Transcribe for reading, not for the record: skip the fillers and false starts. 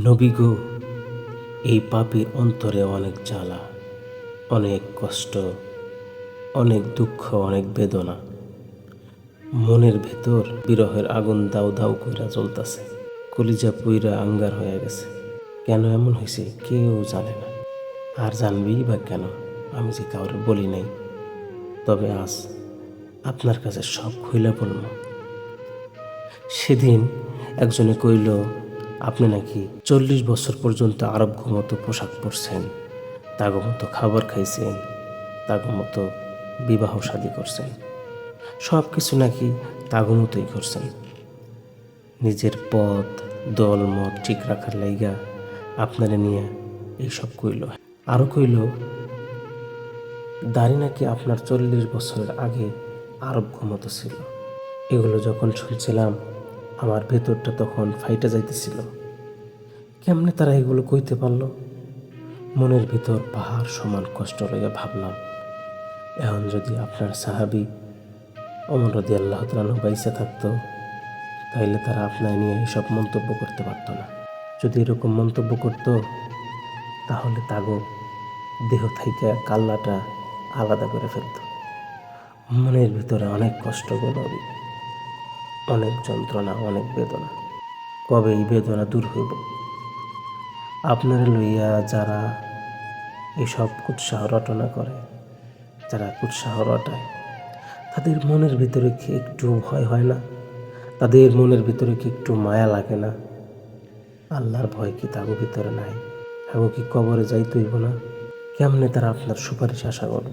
নবী গো, এই পাপীর অন্তরে অনেক জ্বালা, অনেক কষ্ট, অনেক দুঃখ, অনেক বেদনা। মনের ভেতর বিরহের আগুন দাউ দাউ কইরা জ্বলতাছে। কলিজা পুইরা আঙ্গার হয়ে গেছে। কেন এমন হয়েছে কেউ জানে না, আর জানবেই বা কেন? আমি যে কাউরে বলি নাই। তবে আজ আপনার কাছে সব খুইলা বলব। সেদিন একজনে কইল, আপনি নাকি 40 বছর পর্যন্ত আরব মতো পোশাক পরছেন, তাগো মতো খাবার খাইছেন, তাগো মতো বিবাহ শাদী করছেন, সব কিছু নাকি তাগো মতোই করছেন। নিজের পথ দল মত ঠিক রাখার লাইগা আপনারে নিয়ে এইসব কইল। আরও কইল, দাড়ি নাকি আপনার 40 বছরের আগে আরব মতো ছিল। এগুলো যখন শুনছিলাম আমার ভেতরটা তখন ফাইটা যাইতেছিল। কেমনে তারা এগুলো কইতে পারল? মনের ভিতর পাহাড় সমান কষ্ট লইয়া ভাবলাম, এখন যদি আপনার সাহাবী ওমর রাদিয়াল্লাহু তাআলা আনহু বাইচা থাকতো, তাইলে তারা আপনার নিয়ে এইসব মন্তব্য করতে পারতো না। যদি এরকম মন্তব্য করতো, তাহলে তাগো দেহ থাইকা কাল্লাটা আলাদা করে ফেলত। মনের ভিতরে অনেক কষ্ট গো নবী, অনেক যন্ত্রণা, অনেক বেদনা। কবে এই বেদনা দূর হইব? আপনারা লইয়া যারা এসব কুৎসাহ রটনা করে, যারা কুৎসাহ রটায়, তাদের মনের ভিতরে কি একটু ভয় হয় না? তাদের মনের ভিতরে কি একটু মায়া লাগে না? আল্লাহর ভয় কি তাগো ভিতরে নাই? তাগো কি কবরে যাইতে হইব না? কেমনে তারা আপনার সুপারিশ আশা করব?